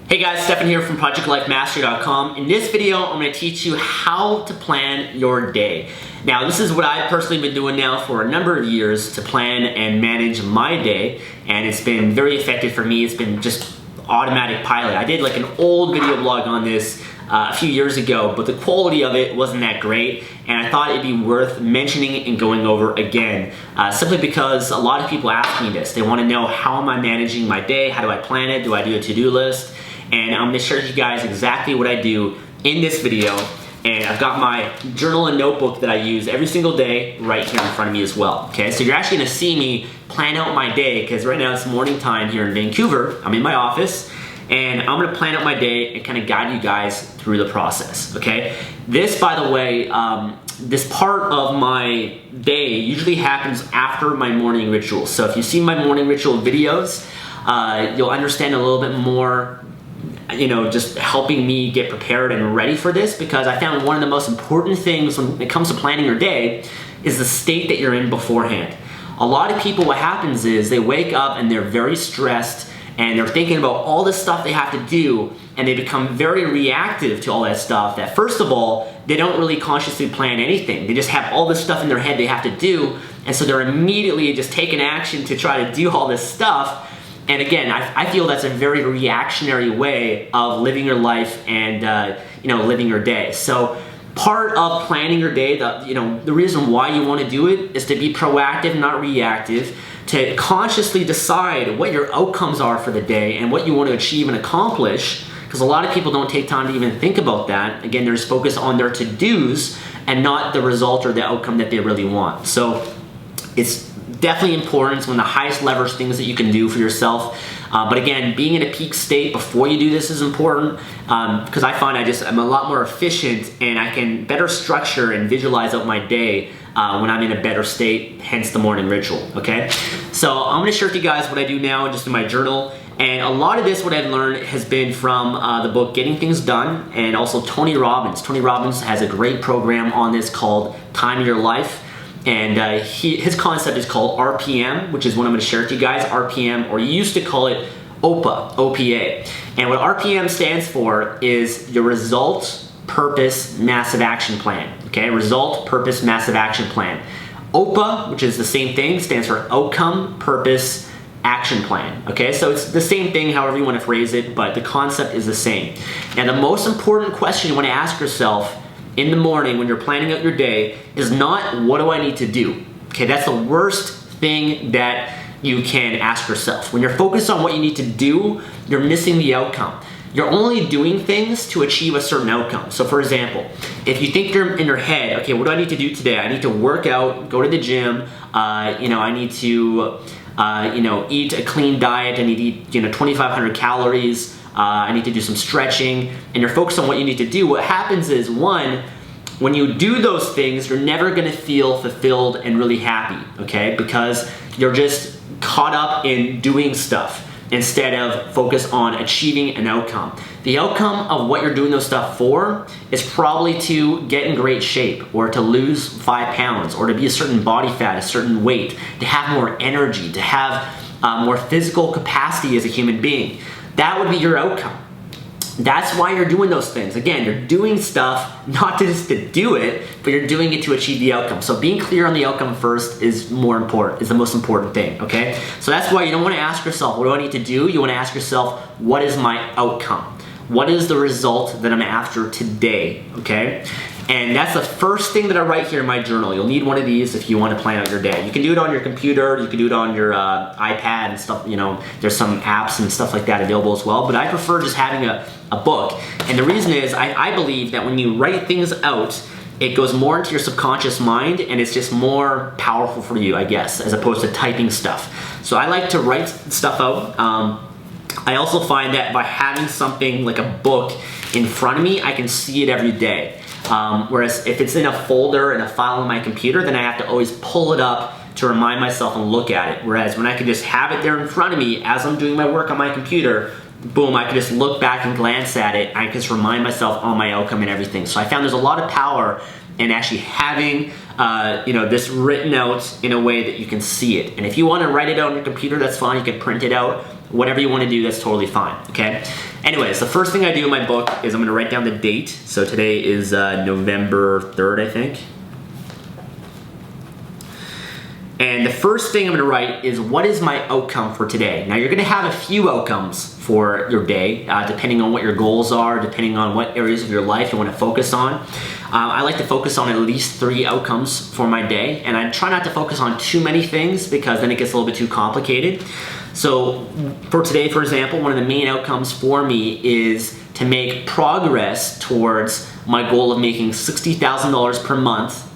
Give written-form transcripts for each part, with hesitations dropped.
Hey guys, Stefan here from ProjectLifeMastery.com. In this video, I'm going to teach you how to plan your day. Now, this is what I've personally been doing now for a number of years to plan and manage my day, and it's been very effective for me. It's been just automatic pilot. I did like an old video blog on this a few years ago, but the quality of it wasn't that great, and I thought it'd be worth mentioning and going over again, simply because a lot of people ask me this. They want to know, how am I managing my day? How do I plan it? Do I do a to-do list? And I'm going to share with you guys exactly what I do in this video. And I've got my journal and notebook that I use every single day right here in front of me as well. Okay, so you're actually going to see me plan out my day, because right now it's morning time here in Vancouver. I'm in my office, and I'm going to plan out my day and kind of guide you guys through the process. Okay, this, by the way, this part of my day usually happens after my morning rituals. So if you see my morning ritual videos, you'll understand a little bit more, just helping me get prepared and ready for this, because I found one of the most important things when it comes to planning your day is the state that you're in beforehand. A lot of people, what happens is they wake up and they're very stressed and they're thinking about all this stuff they have to do, and they become very reactive to all that stuff, that first of all, they don't really consciously plan anything. They just have all this stuff in their head they have to do, and so they're immediately just taking action to try to do all this stuff. And again, I feel that's a very reactionary way of living your life and living your day. So part of planning your day, the reason why you want to do it is to be proactive, not reactive, to consciously decide what your outcomes are for the day and what you want to achieve and accomplish, because a lot of people don't take time to even think about that. Again, they're just focused on their to-dos and not the result or the outcome that they really want. So it's definitely important. It's one of the highest leverage things that you can do for yourself. But again, being in a peak state before you do this is important, because I find I'm a lot more efficient and I can better structure and visualize out my day when I'm in a better state, hence the morning ritual, okay? So I'm gonna share with you guys what I do now just in my journal. And a lot of this, what I've learned, has been from the book Getting Things Done, and also Tony Robbins. Tony Robbins has a great program on this called Time Your Life. And his concept is called RPM, which is what I'm going to share with you guys. RPM, or you used to call it OPA, OPA. And what RPM stands for is your Result, Purpose, Massive Action Plan. Okay, Result, Purpose, Massive Action Plan. OPA, which is the same thing, stands for Outcome, Purpose, Action Plan. Okay, so it's the same thing, however you want to phrase it, but the concept is the same. Now, the most important question you want to ask yourself in the morning when you're planning out your day is not, what do I need to do? Okay, that's the worst thing that you can ask yourself. When you're focused on what you need to do, you're missing the outcome. You're only doing things to achieve a certain outcome. So for example, if you think you're in your head, okay, what do I need to do today? I need to work out, go to the gym, I need to eat a clean diet, I need to eat 2,500 calories, I need to do some stretching, and you're focused on what you need to do. What happens is, one, when you do those things, you're never gonna feel fulfilled and really happy, okay? Because you're just caught up in doing stuff instead of focus on achieving an outcome. The outcome of what you're doing those stuff for is probably to get in great shape, or to lose 5 pounds, or to be a certain body fat, a certain weight, to have more energy, to have more physical capacity as a human being. That would be your outcome. That's why you're doing those things. Again, you're doing stuff not just to do it, but you're doing it to achieve the outcome. So being clear on the outcome first is more important, is the most important thing, okay? So that's why you don't want to ask yourself, what do I need to do? You want to ask yourself, what is my outcome? What is the result that I'm after today, okay? And that's the first thing that I write here in my journal. You'll need one of these if you want to plan out your day. You can do it on your computer, you can do it on your iPad and stuff, there's some apps and stuff like that available as well, but I prefer just having a book. And the reason is, I believe that when you write things out, it goes more into your subconscious mind, and it's just more powerful for you, I guess, as opposed to typing stuff. So I like to write stuff out. I also find that by having something like a book in front of me, I can see it every day. Whereas if it's in a folder and a file on my computer, then I have to always pull it up to remind myself and look at it. Whereas when I can just have it there in front of me as I'm doing my work on my computer, boom, I can just look back and glance at it. I can just remind myself on my outcome and everything. So I found there's a lot of power and actually having this written out in a way that you can see it. And if you want to write it out on your computer, that's fine. You can print it out. Whatever you want to do, that's totally fine, okay? Anyways, the first thing I do in my book is I'm going to write down the date. So today is November 3rd, I think. And the first thing I'm going to write is, what is my outcome for today? Now, you're going to have a few outcomes for your day, depending on what your goals are, depending on what areas of your life you want to focus on. I like to focus on at least 3 outcomes for my day, and I try not to focus on too many things because then it gets a little bit too complicated. So for today, for example, one of the main outcomes for me is to make progress towards my goal of making $60,000 per month.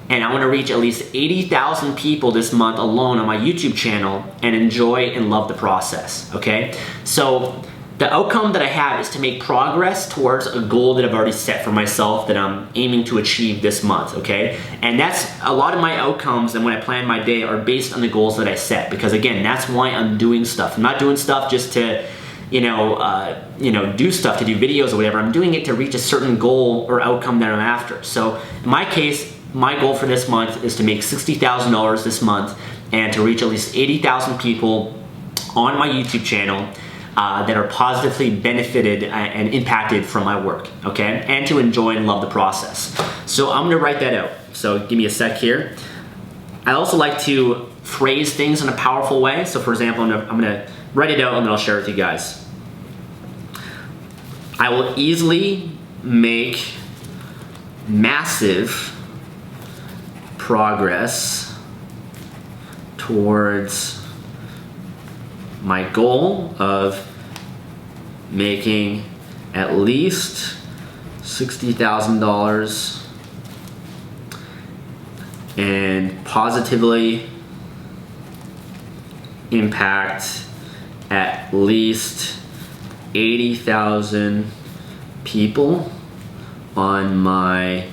And I want to reach at least 80,000 people this month alone on my YouTube channel and enjoy and love the process, okay? So the outcome that I have is to make progress towards a goal that I've already set for myself that I'm aiming to achieve this month, okay? And that's a lot of my outcomes, and when I plan my day are based on the goals that I set, because again, that's why I'm doing stuff. I'm not doing stuff just to do stuff, to do videos or whatever. I'm doing it to reach a certain goal or outcome that I'm after. So in my case, my goal for this month is to make $60,000 this month and to reach at least 80,000 people on my YouTube channel that are positively benefited and impacted from my work, okay? And to enjoy and love the process. So I'm gonna write that out. So give me a sec here. I also like to phrase things in a powerful way. So for example, I'm gonna write it out and then I'll share it with you guys. I will easily make massive progress towards my goal of making at least $60,000 and positively impact at least 80,000 people on my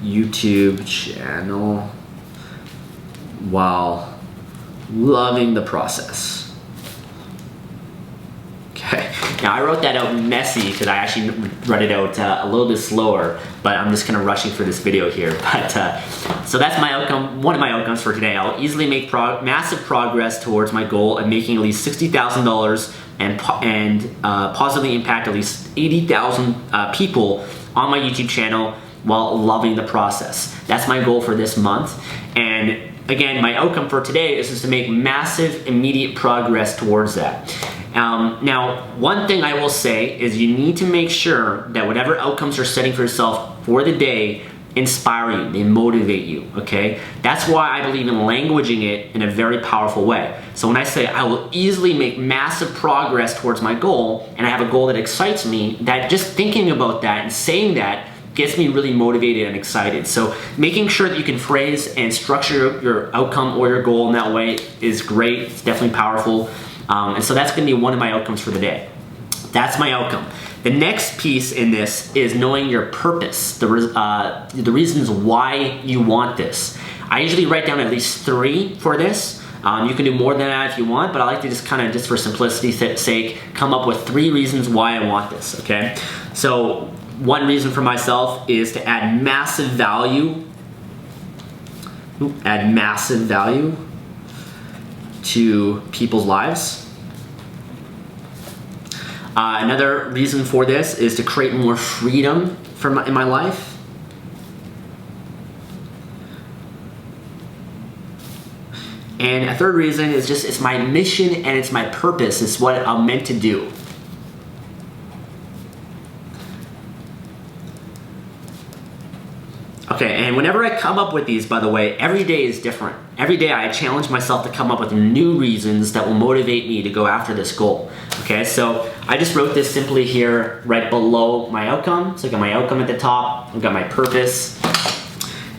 YouTube channel while loving the process. Okay, now I wrote that out messy because I actually read it out a little bit slower, but I'm just kind of rushing for this video here. But so that's my outcome, one of my outcomes for today. I'll easily make massive progress towards my goal of making at least $60,000 and positively impact at least 80,000 people on my YouTube channel while loving the process. That's my goal for this month. And again, my outcome for today is just to make massive immediate progress towards that. Now, one thing I will say is you need to make sure that whatever outcomes you're setting for yourself for the day inspire you, they motivate you, okay? That's why I believe in languaging it in a very powerful way. So when I say I will easily make massive progress towards my goal, and I have a goal that excites me, that just thinking about that and saying that gets me really motivated and excited. So making sure that you can phrase and structure your outcome or your goal in that way is great. It's definitely powerful. And so that's gonna be one of my outcomes for the day. That's my outcome. The next piece in this is knowing your purpose, the reasons why you want this. I usually write down at least 3 for this. You can do more than that if you want, but I like to just kind of, just for simplicity's sake, come up with 3 reasons why I want this, okay? So one reason for myself is to add massive value, to people's lives. Another reason for this is to create more freedom in my life. And a third reason is just, it's my mission and it's my purpose. It's what I'm meant to do. Okay, and whenever I come up with these, by the way, every day is different. Every day I challenge myself to come up with new reasons that will motivate me to go after this goal. Okay, so I just wrote this simply here right below my outcome. So I got my outcome at the top, I've got my purpose.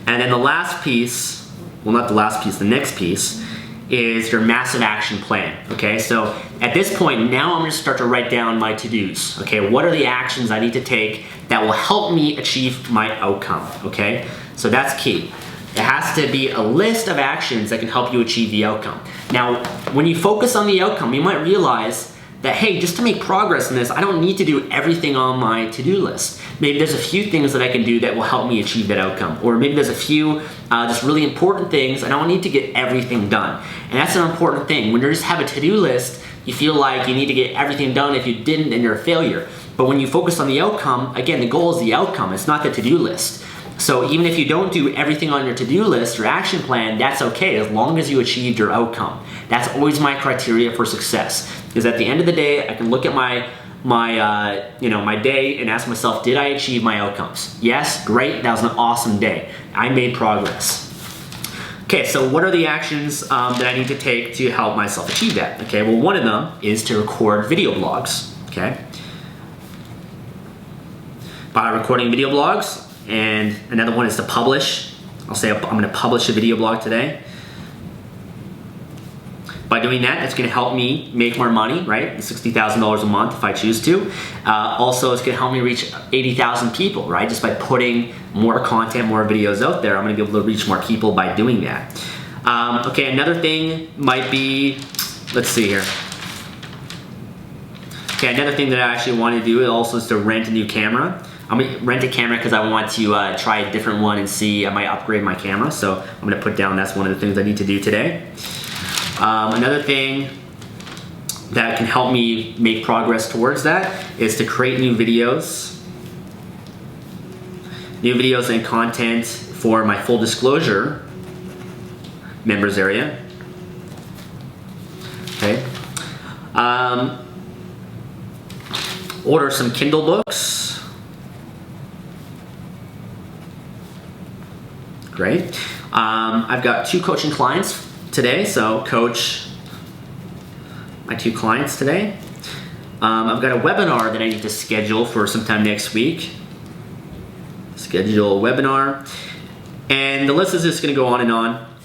And then the last piece, well not the last piece, the next piece, is your massive action plan. Okay, so at this point, now I'm gonna start to write down my to-dos. Okay, what are the actions I need to take that will help me achieve my outcome, okay? So that's key. It has to be a list of actions that can help you achieve the outcome. Now, when you focus on the outcome, you might realize that, hey, just to make progress in this, I don't need to do everything on my to-do list. Maybe there's a few things that I can do that will help me achieve that outcome. Or maybe there's a few just really important things and I don't need to get everything done. And that's an important thing. When you just have a to-do list, you feel like you need to get everything done. If you didn't, then you're a failure. But when you focus on the outcome, again, the goal is the outcome. It's not the to-do list. So even if you don't do everything on your to-do list, your action plan, that's okay as long as you achieved your outcome. That's always my criteria for success. Is at the end of the day, I can look at my day and ask myself, did I achieve my outcomes? Yes, great, that was an awesome day. I made progress. Okay, so what are the actions that I need to take to help myself achieve that? Okay, well, one of them is to record video blogs, okay? By recording video blogs, and another one is to publish. I'll say I'm gonna publish a video blog today. By doing that, it's gonna help me make more money, right? $60,000 a month if I choose to. Also, it's gonna help me reach 80,000 people, right? Just by putting more content, more videos out there, I'm gonna be able to reach more people by doing that. Okay, another thing might be, let's see here. Okay, another thing that I actually want to do also is to rent a new camera. I'm gonna rent a camera because I want to try a different one and see, I might upgrade my camera. So I'm gonna put down that's one of the things I need to do today. Another thing that can help me make progress towards that is to create new videos and content for my full disclosure members area. Okay. Order some Kindle books. Great. I've got 2 coaching clients today, so coach my 2 clients today. I've got a webinar that I need to schedule for sometime next week. Schedule a webinar. And the list is just gonna go on.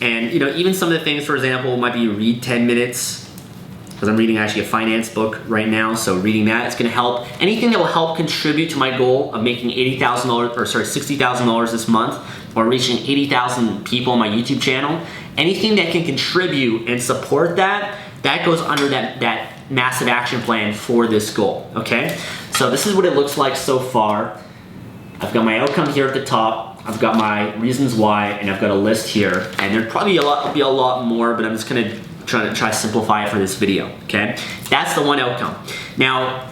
And even some of the things, for example, might be read 10 minutes, because I'm reading actually a finance book right now, so reading that is gonna help. Anything that will help contribute to my goal of making $60,000 this month, or reaching 80,000 people on my YouTube channel, anything that can contribute and support that, that goes under that massive action plan for this goal, okay? So this is what it looks like so far. I've got my outcome here at the top, I've got my reasons why, and I've got a list here, and there'd probably be a lot more, but I'm just gonna try to simplify it for this video, okay? That's the one outcome. Now,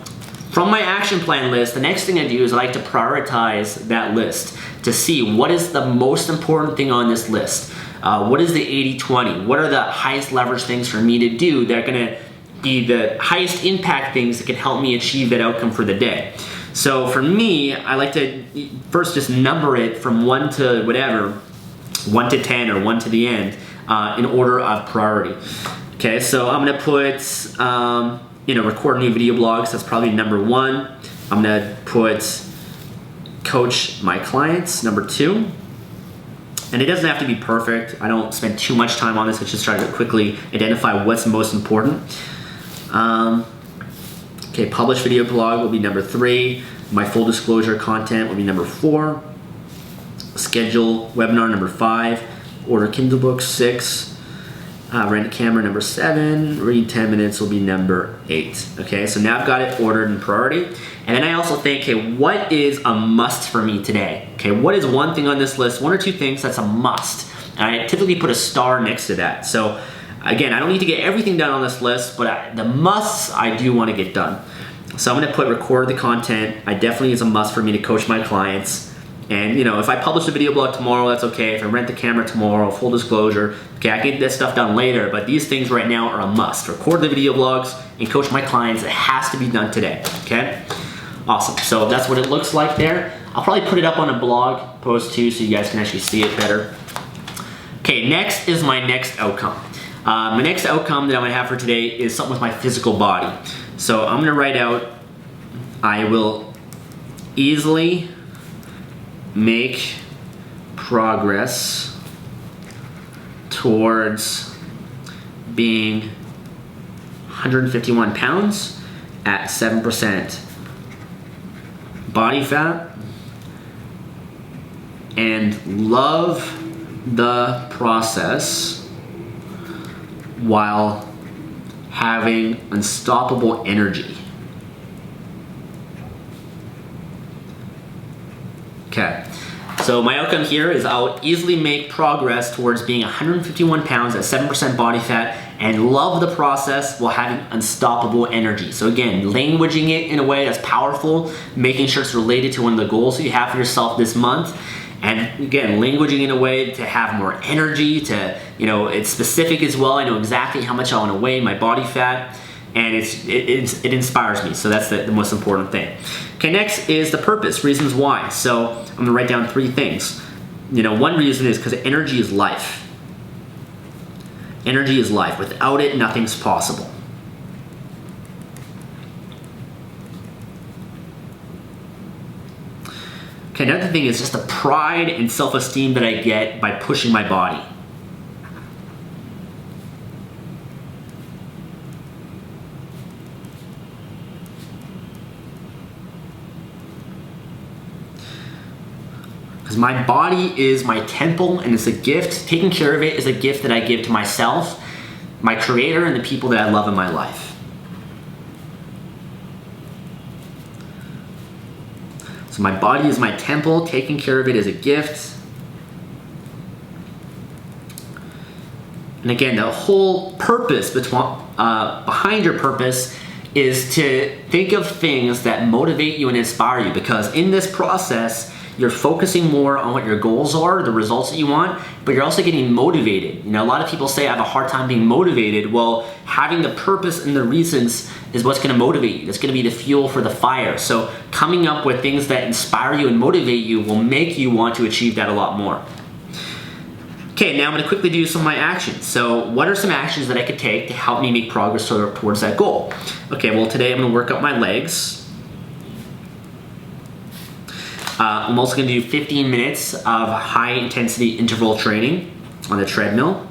from my action plan list, the next thing I do is I like to prioritize that list to see what is the most important thing on this list. What is the 80-20? What are the highest leverage things for me to do that are gonna be the highest impact things that can help me achieve that outcome for the day? So for me, I like to first just number it from 1 to whatever, 1 to 10 or 1 to the end, in order of priority. Okay, so I'm gonna put, record new video blogs, that's probably number 1. I'm gonna put coach my clients, number 2. And it doesn't have to be perfect. I don't spend too much time on this. I just try to quickly identify what's most important. Okay, publish video blog will be number 3. My full disclosure content will be number 4. Schedule webinar, number 5. Order Kindle books, 6. Rent a camera, number 7. Read 10 minutes will be number 8. Okay, so now I've got it ordered in priority. And then I also think, okay, what is a must for me today? Okay, what is one thing on this list, 1 or 2 things that's a must? And I typically put a star next to that. So again, I don't need to get everything done on this list, but the musts I do want to get done. So I'm gonna put record the content. I definitely is a must for me to coach my clients. And if I publish a video blog tomorrow, that's okay. If I rent the camera tomorrow, full disclosure, okay, I can get this stuff done later, but these things right now are a must. Record the video blogs and coach my clients. It has to be done today, okay? Awesome, so that's what it looks like there. I'll probably put it up on a blog post too so you guys can actually see it better. Okay, next is my next outcome. My next outcome that I'm gonna have for today is something with my physical body. So I'm gonna write out, I will easily make progress towards being 151 pounds at 7% body fat and love the process while having unstoppable energy. Okay, so my outcome here is I'll easily make progress towards being 151 pounds at 7% body fat and love the process while having unstoppable energy. So again, languaging it in a way that's powerful, making sure it's related to one of the goals that you have for yourself this month. And again, languaging in a way to have more energy, to, it's specific as well. I know exactly how much I want to weigh, my body fat, and it inspires me. So that's the most important thing. Okay, next is the purpose, reasons why. So I'm gonna write down 3 things. One reason is because energy is life. Energy is life. Without it, nothing's possible. Okay, another thing is just the pride and self-esteem that I get by pushing my body. Because my body is my temple and it's a gift. Taking care of it is a gift that I give to myself, my creator, and the people that I love in my life. So my body is my temple. Taking care of it is a gift. And again, the whole purpose behind your purpose is to think of things that motivate you and inspire you, because in this process, you're focusing more on what your goals are, the results that you want, but you're also getting motivated. A lot of people say I have a hard time being motivated. Well, having the purpose and the reasons is what's gonna motivate you. That's gonna be the fuel for the fire. So coming up with things that inspire you and motivate you will make you want to achieve that a lot more. Okay, now I'm gonna quickly do some of my actions. So what are some actions that I could take to help me make progress towards that goal? Okay, well today I'm gonna work out my legs. I'm also going to do 15 minutes of high intensity interval training on the treadmill.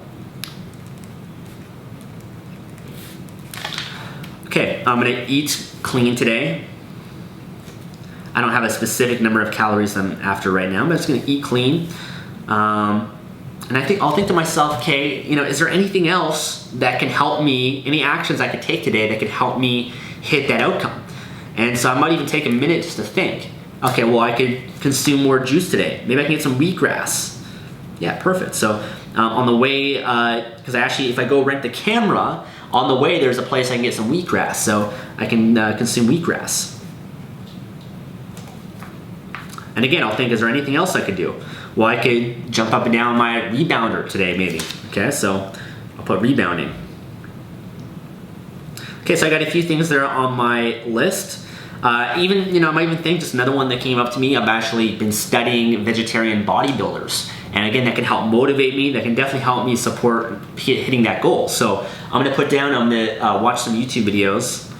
Okay, I'm going to eat clean today. I don't have a specific number of calories I'm after right now, but I'm just going to eat clean. And I'll think to myself, okay, is there anything else that can help me, any actions I could take today that could help me hit that outcome? And so I might even take a minute just to think. Okay, well I could consume more juice today. Maybe I can get some wheatgrass. Yeah, perfect. So on the way, because if I go rent the camera, on the way there's a place I can get some wheatgrass. So I can consume wheatgrass. And again, I'll think, is there anything else I could do? Well, I could jump up and down my rebounder today maybe. Okay, so I'll put rebounding. Okay, so I got a few things there on my list. I might even think just another one that came up to me. I've actually been studying vegetarian bodybuilders. And again, that can help motivate me. That can definitely help me support hitting that goal. So I'm going to watch some YouTube videos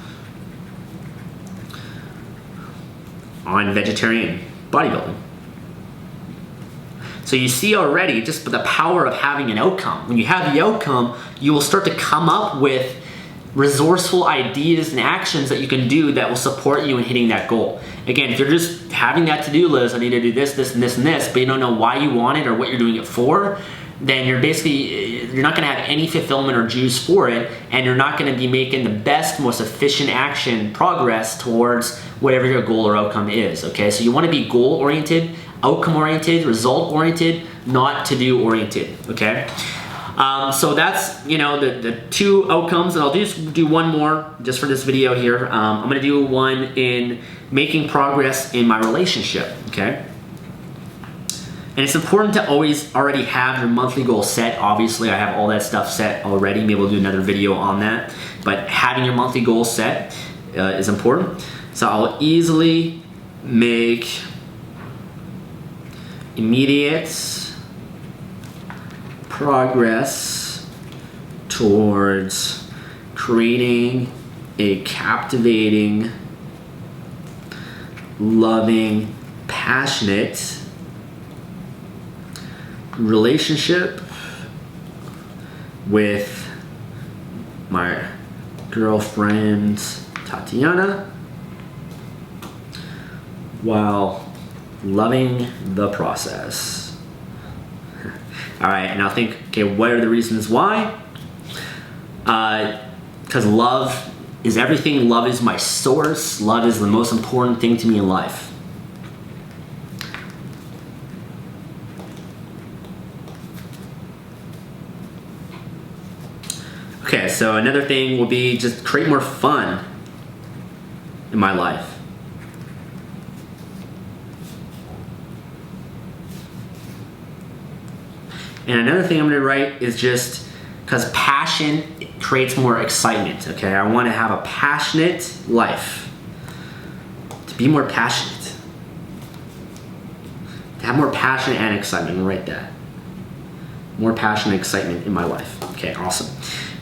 on vegetarian bodybuilding. So you see already just the power of having an outcome. When you have the outcome, you will start to come up with resourceful ideas and actions that you can do that will support you in hitting that goal. Again, if you're just having that to-do list, I need to do this, this, and this, and this, but you don't know why you want it or what you're doing it for, then you're not gonna have any fulfillment or juice for it, and you're not gonna be making the best, most efficient action progress towards whatever your goal or outcome is, okay? So you wanna be goal-oriented, outcome-oriented, result-oriented, not to-do-oriented, okay? So that's, the 2 outcomes, and I'll just do one more just for this video here. I'm gonna do one in making progress in my relationship, okay? And it's important to already have your monthly goal set. Obviously, I have all that stuff set already. Maybe we'll do another video on that. But having your monthly goal set is important. So I'll easily make immediate progress towards creating a captivating, loving, passionate relationship with my girlfriend Tatiana while loving the process. All right, now think, okay, what are the reasons why? because love is everything. Love is my source. Love is the most important thing to me in life. Okay, so another thing will be just create more fun in my life. And another thing I'm going to write is just because passion creates more excitement, okay? I want to have a passionate life. To be more passionate. To have more passion and excitement. Write that. More passion and excitement in my life. Okay, awesome.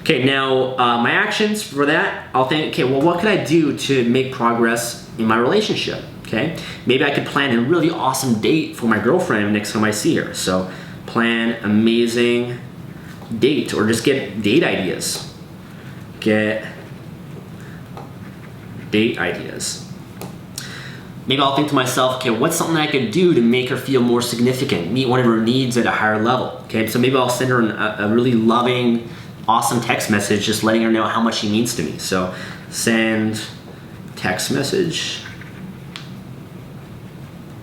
Okay, now my actions for that, I'll think, okay, well, what can I do to make progress in my relationship? Okay, maybe I could plan a really awesome date for my girlfriend next time I see her. So plan amazing date, or just get date ideas. Get date ideas. Maybe I'll think to myself, okay, what's something I could do to make her feel more significant, meet one of her needs at a higher level? Okay, so maybe I'll send her a really loving, awesome text message, just letting her know how much she means to me. So send text message.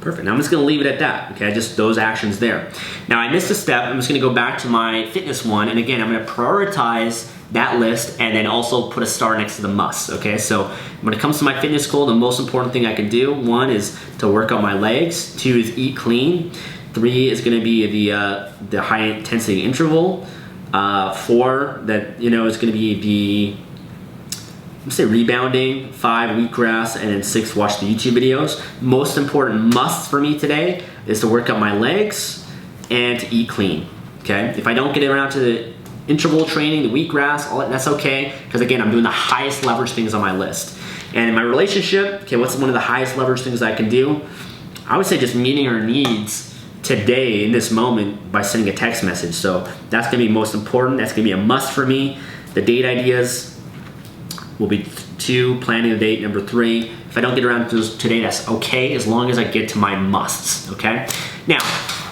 Perfect. Now I'm just going to leave it at that. Okay, just those actions there. Now I missed a step. I'm just going to go back to my fitness one, and again, I'm going to prioritize that list and then also put a star next to the must. Okay, so when it comes to my fitness goal, the most important thing I can do, 1 is to work out my legs, 2 is eat clean, 3 is going to be the high intensity interval, 4 that is going to be the rebounding, 5 wheatgrass, and then 6 watch the YouTube videos. Most important must for me today is to work out my legs and to eat clean. Okay, if I don't get around to the interval training, the wheatgrass, all that, that's okay, because again, I'm doing the highest leverage things on my list. And in my relationship, okay, what's one of the highest leverage things I can do? I would say just meeting her needs today in this moment by sending a text message. So that's gonna be most important. That's gonna be a must for me. The date ideas will be 2, planning the date, number 3. If I don't get around to those today, that's okay, as long as I get to my musts, okay? Now,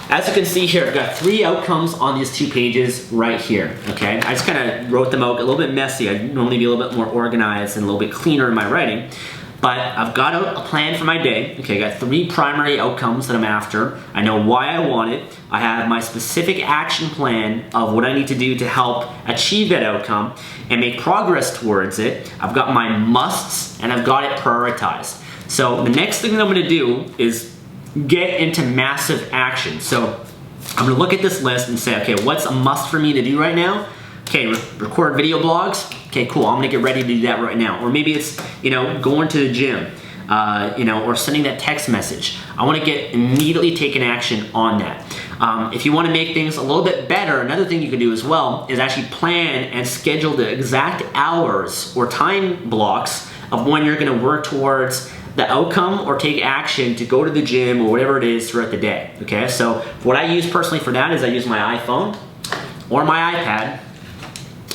as you can see here, I've got 3 outcomes on these 2 pages right here, okay? I just kind of wrote them out a little bit messy. I'd normally be a little bit more organized and a little bit cleaner in my writing, but I've got a plan for my day. Okay, I got 3 primary outcomes that I'm after. I know why I want it. I have my specific action plan of what I need to do to help achieve that outcome and make progress towards it. I've got my musts and I've got it prioritized. So the next thing that I'm gonna do is get into massive action. So I'm gonna look at this list and say, okay, what's a must for me to do right now? Okay, record video blogs. Okay, cool, I'm gonna get ready to do that right now. Or maybe it's, going to the gym, or sending that text message. I wanna get immediately taking action on that. If you wanna make things a little bit better, another thing you can do as well is actually plan and schedule the exact hours or time blocks of when you're gonna work towards the outcome or take action to go to the gym or whatever it is throughout the day, okay? So what I use personally for that is I use my iPhone or my iPad,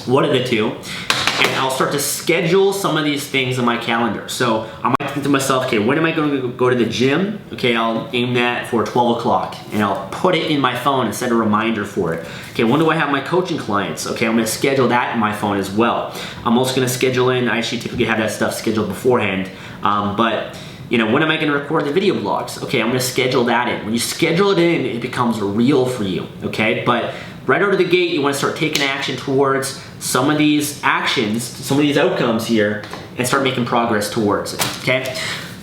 one of the 2, and I'll start to schedule some of these things in my calendar. So I might think to myself, okay, when am I going to go to the gym? Okay, I'll aim that for 12 o'clock and I'll put it in my phone and set a reminder for it. Okay, when do I have my coaching clients? Okay, I'm going to schedule that in my phone as well. I'm also going to schedule in, I actually typically have that stuff scheduled beforehand, but when am I going to record the video blogs? Okay, I'm going to schedule that in. When you schedule it in, it becomes real for you, okay? But right out of the gate, you want to start taking action towards some of these actions, some of these outcomes here, and start making progress towards it, okay?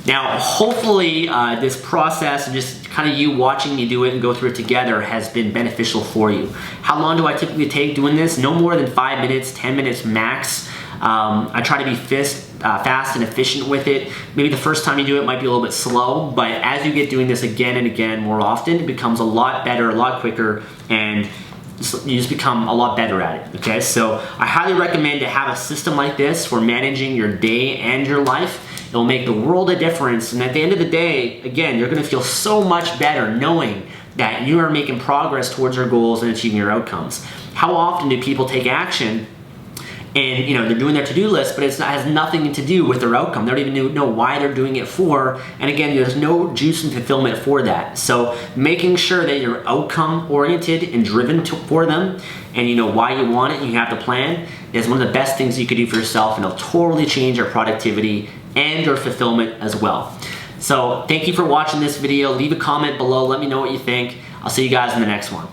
Now, hopefully this process and just kind of you watching me do it and go through it together has been beneficial for you. How long do I typically take doing this? No more than 5 minutes, 10 minutes max. I try to be fast and efficient with it. Maybe the first time you do it might be a little bit slow, but as you get doing this again and again more often, it becomes a lot better, a lot quicker, and you just become a lot better at it, okay? So I highly recommend to have a system like this for managing your day and your life. It'll make the world a difference, and at the end of the day, again, you're gonna feel so much better knowing that you are making progress towards your goals and achieving your outcomes. How often do people take action and they're doing their to-do list, but it has nothing to do with their outcome. They don't even know why they're doing it for, and again, there's no juice and fulfillment for that. So making sure that you're outcome oriented and driven for them, and you know why you want it, and you have the plan, is one of the best things you could do for yourself, and it'll totally change your productivity and your fulfillment as well. So thank you for watching this video. Leave a comment below, let me know what you think. I'll see you guys in the next one.